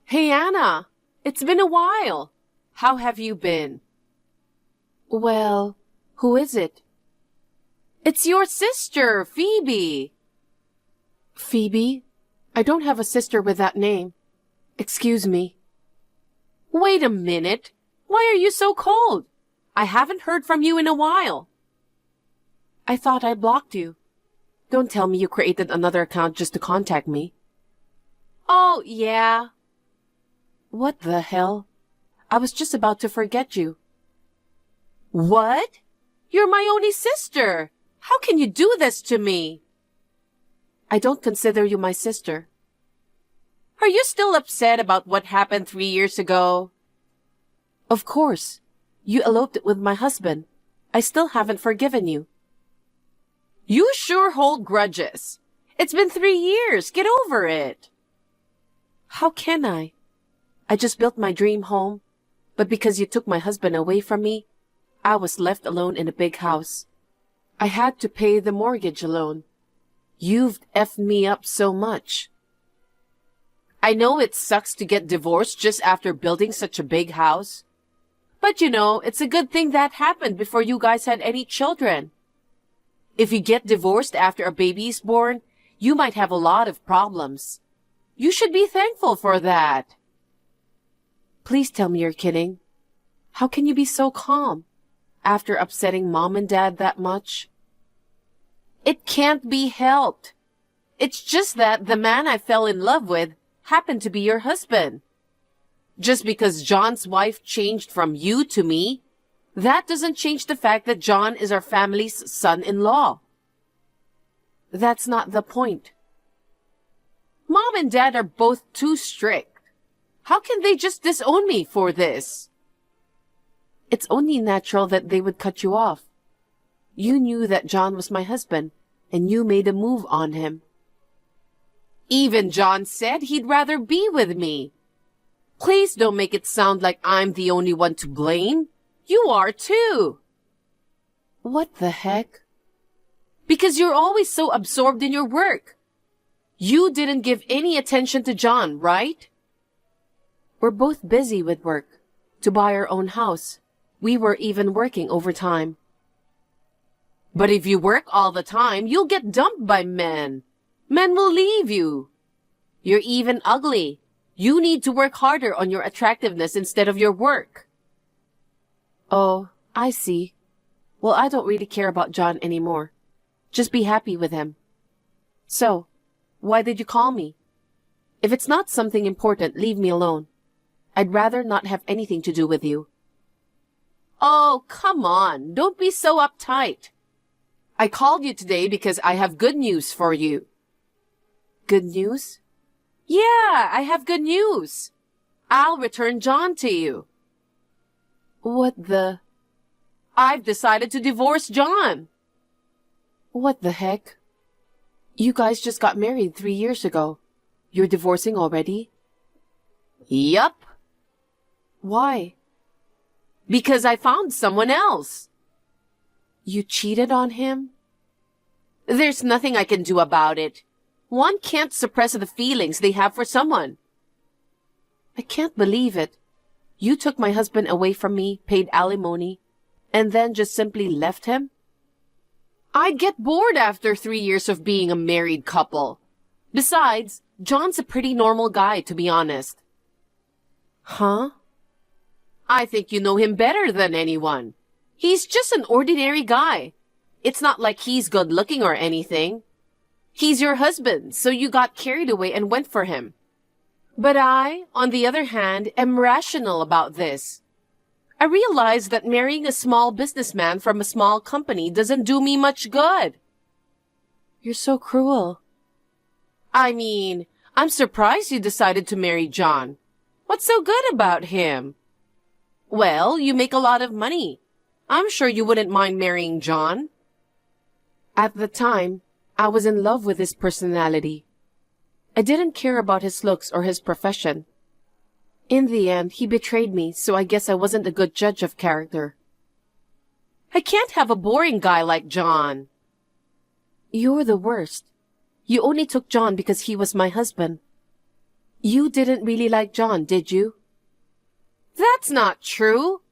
Hey, Anna. It's been a while. How have you been? Well, who is it? It's your sister, Phoebe. Phoebe? I don't have a sister with that name. Excuse me. Wait a minute. Why are you so cold? I haven't heard from you in a while. I thought I blocked you. Don't tell me you created another account just to contact me. Oh, yeah. What the hell? I was just about to forget you. What? You're my only sister. How can you do this to me? I don't consider you my sister. Are you still upset about what happened 3 years ago? Of course. You eloped with my husband. I still haven't forgiven you. You sure hold grudges. It's been 3 years. Get over it. How can I? I just built my dream home, but because you took my husband away from me, I was left alone in a big house. I had to pay the mortgage alone. You've effed me up so much. I know it sucks to get divorced just after building such a big house. But it's a good thing that happened before you guys had any children. If you get divorced after a baby is born, you might have a lot of problems. You should be thankful for that. Please tell me you're kidding. How can you be so calm after upsetting Mom and Dad that much? It can't be helped. It's just that the man I fell in love with happened to be your husband. Just because John's wife changed from you to me, that doesn't change the fact that John is our family's son-in-law. That's not the point. Mom and Dad are both too strict. How can they just disown me for this? It's only natural that they would cut you off. You knew that John was my husband, and you made a move on him. Even John said he'd rather be with me. Please don't make it sound like I'm the only one to blame. You are too. What the heck? Because you're always so absorbed in your work. You didn't give any attention to John, right? We're both busy with work. To buy our own house. We were even working overtime. But if you work all the time, you'll get dumped by men. Men will leave you. You're even ugly. You need to work harder on your attractiveness instead of your work. Oh, I see. Well, I don't really care about John anymore. Just be happy with him. So, why did you call me? If it's not something important, leave me alone. I'd rather not have anything to do with you. Oh, come on. Don't be so uptight. I called you today because I have good news for you. Good news? Yeah, I have good news. I'll return John to you. What the? I've decided to divorce John. What the heck? You guys just got married 3 years ago. You're divorcing already? Yup. Why? Because I found someone else. You cheated on him? There's nothing I can do about it. One can't suppress the feelings they have for someone. I can't believe it. You took my husband away from me, paid alimony, and then just simply left him? I'd get bored after 3 years of being a married couple. Besides, John's a pretty normal guy, to be honest. Huh? I think you know him better than anyone. He's just an ordinary guy. It's not like he's good looking or anything. He's your husband, so you got carried away and went for him. But I, on the other hand, am rational about this. I realize that marrying a small businessman from a small company doesn't do me much good. You're so cruel. I mean, I'm surprised you decided to marry John. What's so good about him? Well, you make a lot of money. I'm sure you wouldn't mind marrying John. At the time, I was in love with his personality. I didn't care about his looks or his profession. In the end, he betrayed me, so I guess I wasn't a good judge of character. I can't have a boring guy like John. You're the worst. You only took John because he was my husband. You didn't really like John, did you? That's not true.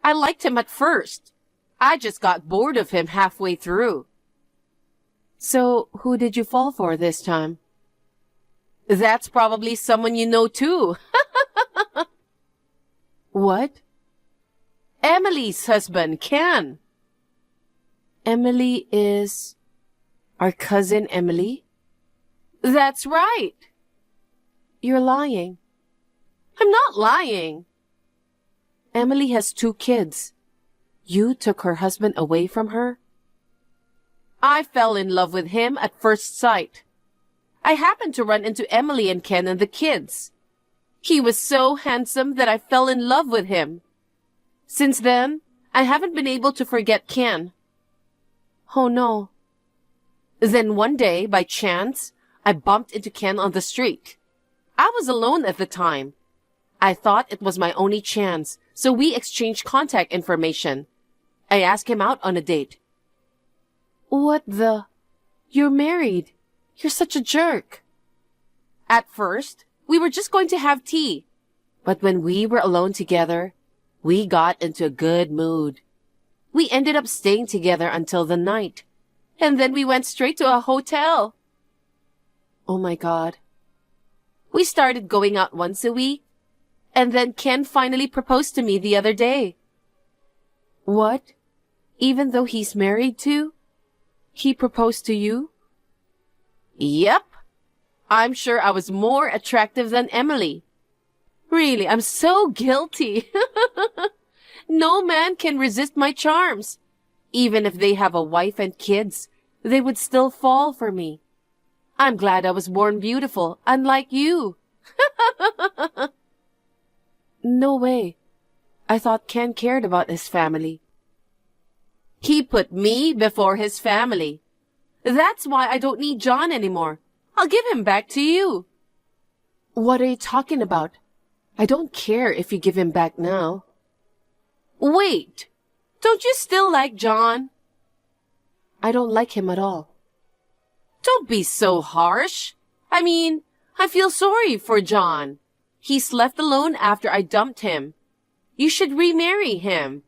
I liked him at first. I just got bored of him halfway through. So, who did you fall for this time? That's probably someone you know too. What? Emily's husband, Ken. Emily is... our cousin Emily? That's right. You're lying. I'm not lying. Emily has 2 kids. You took her husband away from her? I fell in love with him at first sight. I happened to run into Emily and Ken and the kids. He was so handsome that I fell in love with him. Since then, I haven't been able to forget Ken. Oh no. Then one day, by chance, I bumped into Ken on the street. I was alone at the time. I thought it was my only chance, so we exchanged contact information. I asked him out on a date. What the? You're married. You're such a jerk. At first, we were just going to have tea. But when we were alone together, we got into a good mood. We ended up staying together until the night. And then we went straight to a hotel. Oh my God. We started going out once a week. And then Ken finally proposed to me the other day. What? Even though he's married too? He proposed to you? Yep. I'm sure I was more attractive than Emily. Really, I'm so guilty. No man can resist my charms. Even if they have a wife and kids, they would still fall for me. I'm glad I was born beautiful, unlike you. No way. I thought Ken cared about his family. He put me before his family. That's why I don't need John anymore. I'll give him back to you. What are you talking about? I don't care if you give him back now. Wait. Don't you still like John? I don't like him at all. Don't be so harsh. I mean, I feel sorry for John. He's left alone after I dumped him. You should remarry him.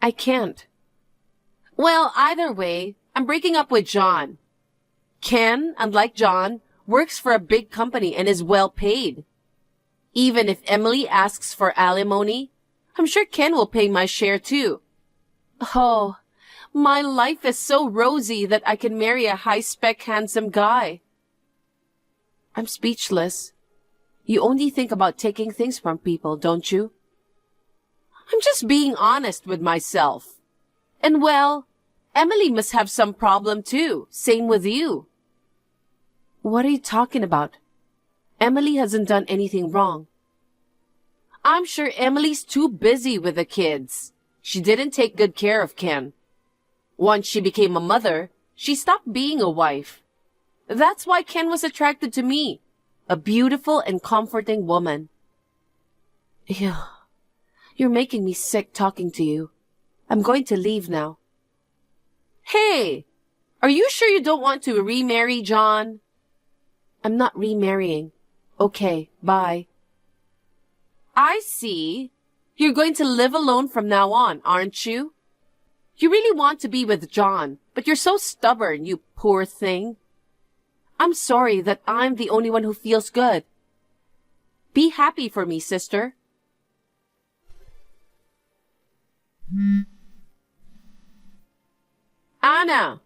I can't. Well, either way, I'm breaking up with John. Ken, unlike John, works for a big company and is well paid. Even if Emily asks for alimony, I'm sure Ken will pay my share too. Oh, my life is so rosy that I can marry a high-spec handsome guy. I'm speechless. You only think about taking things from people, don't you? I'm just being honest with myself. And well, Emily must have some problem too. Same with you. What are you talking about? Emily hasn't done anything wrong. I'm sure Emily's too busy with the kids. She didn't take good care of Ken. Once she became a mother, she stopped being a wife. That's why Ken was attracted to me, a beautiful and comforting woman. Ew. You're making me sick talking to you. I'm going to leave now. Hey, are you sure you don't want to remarry John? I'm not remarrying. Okay, bye. I see. You're going to live alone from now on, aren't you? You really want to be with John, but you're so stubborn, you poor thing. I'm sorry that I'm the only one who feels good. Be happy for me, sister. Anna!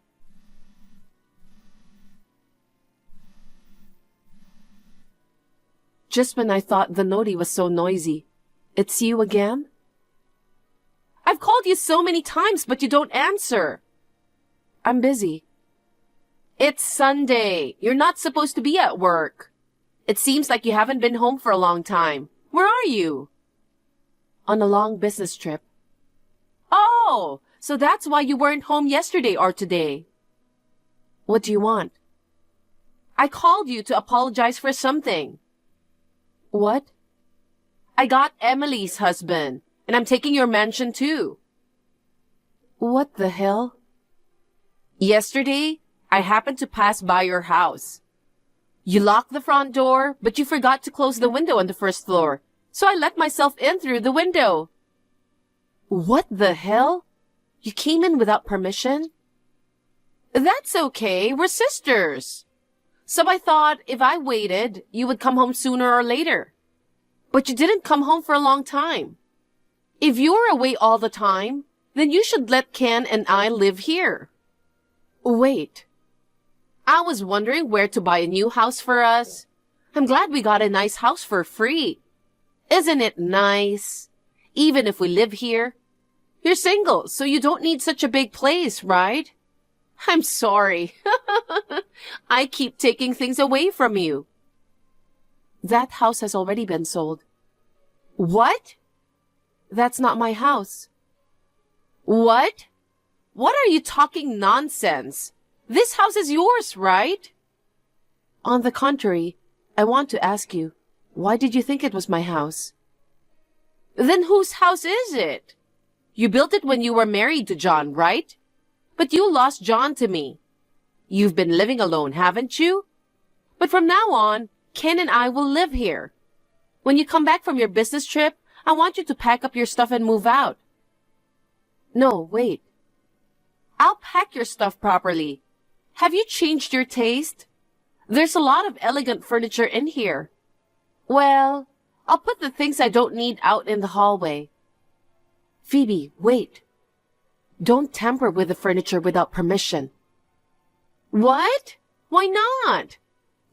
Just when I thought the noti was so noisy. It's you again? I've called you so many times, but you don't answer. I'm busy. It's Sunday. You're not supposed to be at work. It seems like you haven't been home for a long time. Where are you? On a long business trip. Oh, so that's why you weren't home yesterday or today. What do you want? I called you to apologize for something. What? I got Emily's husband, and I'm taking your mansion too. What the hell? Yesterday, I happened to pass by your house. You locked the front door, but you forgot to close the window on the first floor. So I let myself in through the window. What the hell? You came in without permission? That's okay. We're sisters. So I thought if I waited, you would come home sooner or later. But you didn't come home for a long time. If you're away all the time, then you should let Ken and I live here. Wait. I was wondering where to buy a new house for us. I'm glad we got a nice house for free. Isn't it nice? Even if we live here. You're single, so you don't need such a big place, right? I'm sorry. I keep taking things away from you. That house has already been sold. What? That's not my house. What? What are you talking nonsense? This house is yours, right? On the contrary, I want to ask you, why did you think it was my house? Then whose house is it? You built it when you were married to John, right? But you lost John to me. You've been living alone, haven't you? But from now on, Ken and I will live here. When you come back from your business trip, I want you to pack up your stuff and move out. No, wait. I'll pack your stuff properly. Have you changed your taste? There's a lot of elegant furniture in here. Well, I'll put the things I don't need out in the hallway. Phoebe, wait. Don't tamper with the furniture without permission. What? Why not?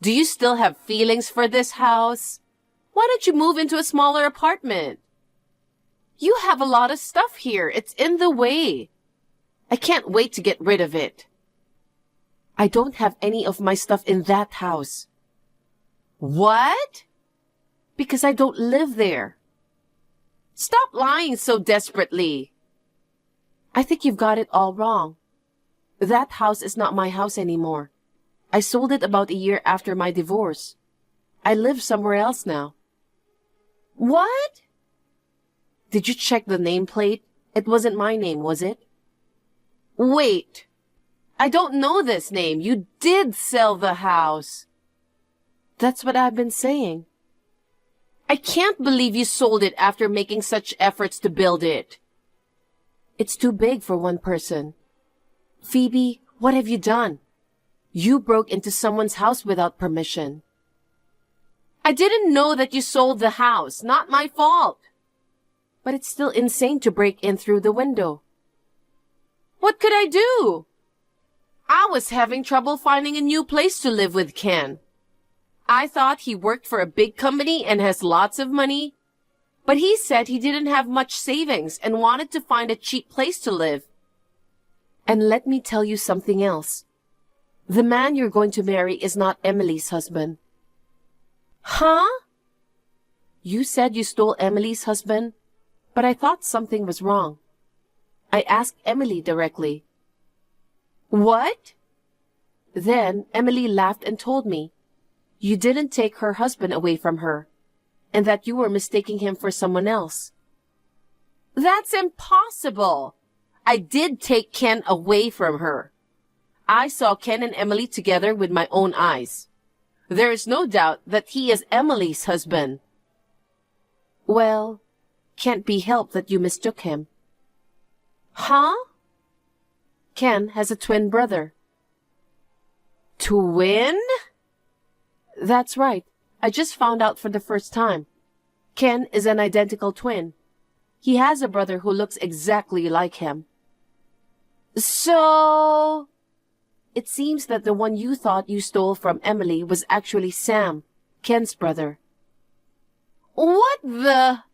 Do you still have feelings for this house? Why don't you move into a smaller apartment? You have a lot of stuff here. It's in the way. I can't wait to get rid of it. I don't have any of my stuff in that house. What? Because I don't live there. Stop lying so desperately. I think you've got it all wrong. That house is not my house anymore. I sold it about a year after my divorce. I live somewhere else now. What? Did you check the nameplate? It wasn't my name, was it? Wait. I don't know this name. You did sell the house. That's what I've been saying. I can't believe you sold it after making such efforts to build it. It's too big for one person. Phoebe, what have you done? You broke into someone's house without permission. I didn't know that you sold the house. Not my fault. But it's still insane to break in through the window. What could I do? I was having trouble finding a new place to live with Ken. I thought he worked for a big company and has lots of money. But he said he didn't have much savings and wanted to find a cheap place to live. And let me tell you something else. The man you're going to marry is not Emily's husband. Huh? You said you stole Emily's husband, but I thought something was wrong. I asked Emily directly. What? Then Emily laughed and told me you didn't take her husband away from her, and that you were mistaking him for someone else. That's impossible. I did take Ken away from her. I saw Ken and Emily together with my own eyes. There is no doubt that he is Emily's husband. Well, can't be helped that you mistook him. Huh? Ken has a twin brother. Twin? That's right. I just found out for the first time. Ken is an identical twin. He has a brother who looks exactly like him. So... It seems that the one you thought you stole from Emily was actually Sam, Ken's brother. What the...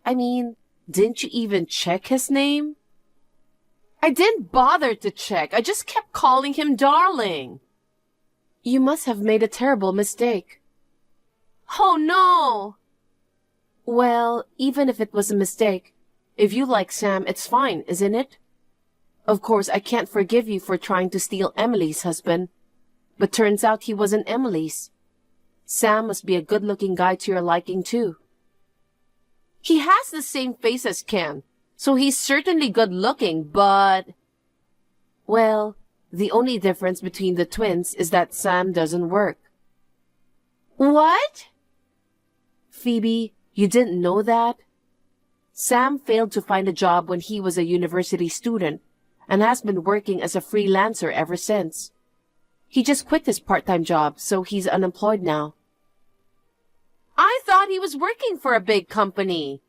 I mean, didn't you even check his name? I didn't bother to check. I just kept calling him darling. You must have made a terrible mistake. Oh, no. Well, even if it was a mistake, if you like Sam, it's fine, isn't it? Of course, I can't forgive you for trying to steal Emily's husband, but turns out he wasn't Emily's. Sam must be a good-looking guy to your liking, too. He has the same face as Ken, so he's certainly good-looking, but... Well, the only difference between the twins is that Sam doesn't work. What? Phoebe, you didn't know that? Sam failed to find a job when he was a university student and has been working as a freelancer ever since. He just quit his part-time job, so he's unemployed now. I thought he was working for a big company.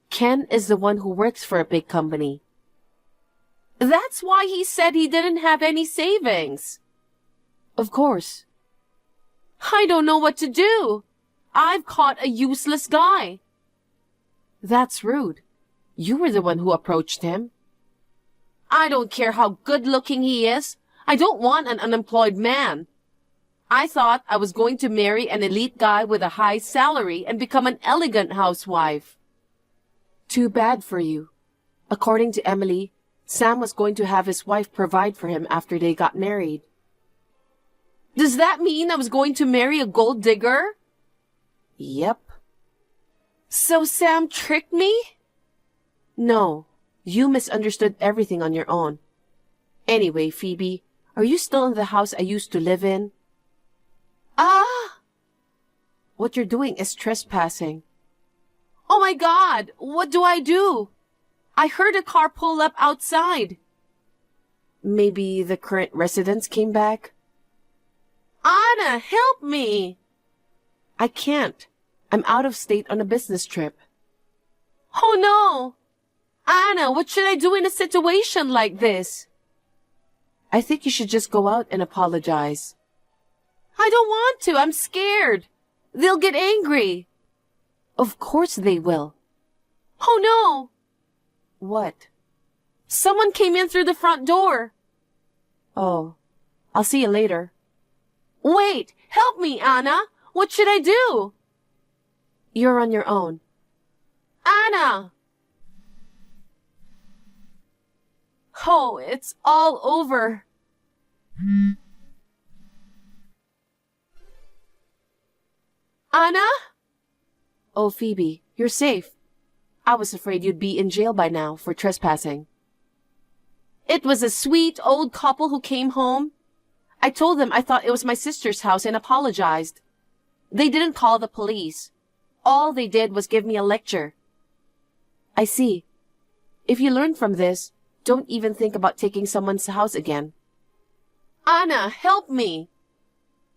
Ken is the one who works for a big company. That's why he said he didn't have any savings. Of course. I don't know what to do. I've caught a useless guy. That's rude. You were the one who approached him. I don't care how good-looking he is. I don't want an unemployed man. I thought I was going to marry an elite guy with a high salary and become an elegant housewife. Too bad for you. According to Emily, Sam was going to have his wife provide for him after they got married. Does that mean I was going to marry a gold digger? Yep. So Sam tricked me? No, you misunderstood everything on your own. Anyway, Phoebe, are you still in the house I used to live in? Ah! What you're doing is trespassing. Oh my God! What do I do? I heard a car pull up outside. Maybe the current residents came back? Anna, help me! I can't. I'm out of state on a business trip. Oh no! Anna, what should I do in a situation like this? I think you should just go out and apologize. I don't want to. I'm scared. They'll get angry. Of course they will. Oh no! What? Someone came in through the front door. Oh, I'll see you later. Wait! Help me, Anna! What should I do? You're on your own. Anna! Oh, it's all over. Anna? Oh, Phoebe, you're safe. I was afraid you'd be in jail by now for trespassing. It was a sweet old couple who came home. I told them I thought it was my sister's house and apologized. They didn't call the police. All they did was give me a lecture. I see. If you learn from this, don't even think about taking someone's house again. Anna, help me.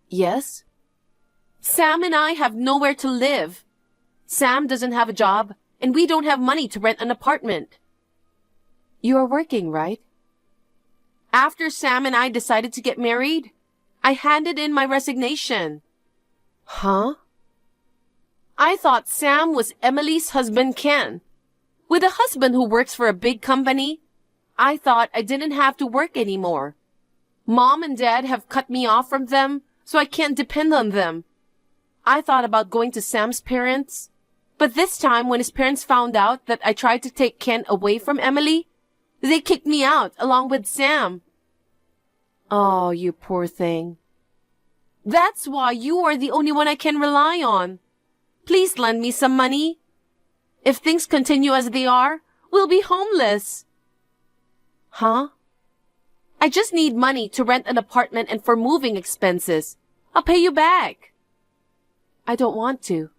Yes? Sam and I have nowhere to live. Sam doesn't have a job, and we don't have money to rent an apartment. You are working, right? After Sam and I decided to get married, I handed in my resignation. Huh? I thought Sam was Emily's husband, Ken. With a husband who works for a big company, I thought I didn't have to work anymore. Mom and Dad have cut me off from them, so I can't depend on them. I thought about going to Sam's parents, but this time when his parents found out that I tried to take Ken away from Emily, they kicked me out along with Sam. Oh, you poor thing. That's why you are the only one I can rely on. Please lend me some money. If things continue as they are, we'll be homeless. Huh? I just need money to rent an apartment and for moving expenses. I'll pay you back. I don't want to.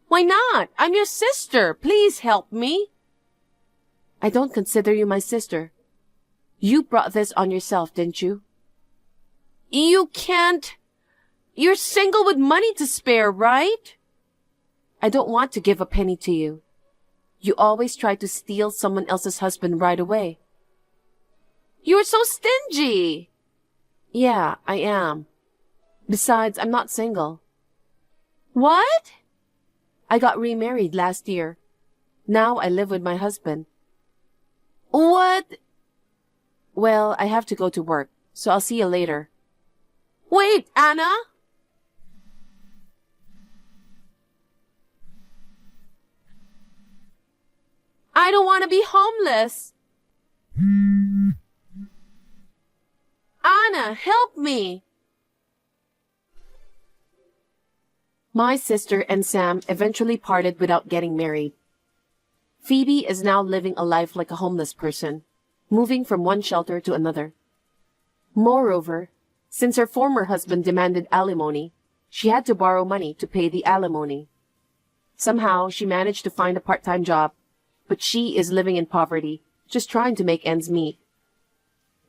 Why not? I'm your sister. Please help me. I don't consider you my sister. You brought this on yourself, didn't you? You can't. You're single with money to spare, right? I don't want to give a penny to you. You always try to steal someone else's husband right away. You're so stingy. Yeah, I am. Besides, I'm not single. What? I got remarried last year. Now I live with my husband. What? Well, I have to go to work, so I'll see you later. Wait, Anna. I don't want to be homeless. Anna, help me. My sister and Sam eventually parted without getting married. Phoebe is now living a life like a homeless person, moving from one shelter to another. Moreover, since her former husband demanded alimony, She had to borrow money to pay the alimony. Somehow, she managed to find a part-time job, but she is living in poverty, just trying to make ends meet.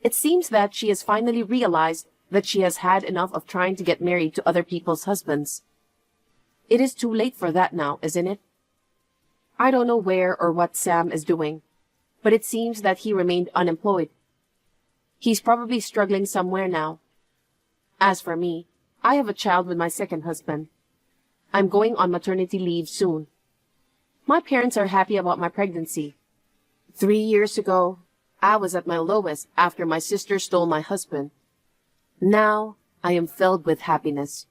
It seems that she has finally realized that she has had enough of trying to get married to other people's husbands. It is too late for that now, isn't it? I don't know where or what Sam is doing, but it seems that he remained unemployed. He's probably struggling somewhere now. As for me, I have a child with my second husband. I'm going on maternity leave soon. My parents are happy about my pregnancy. 3 years ago, I was at my lowest after my sister stole my husband. Now, I am filled with happiness.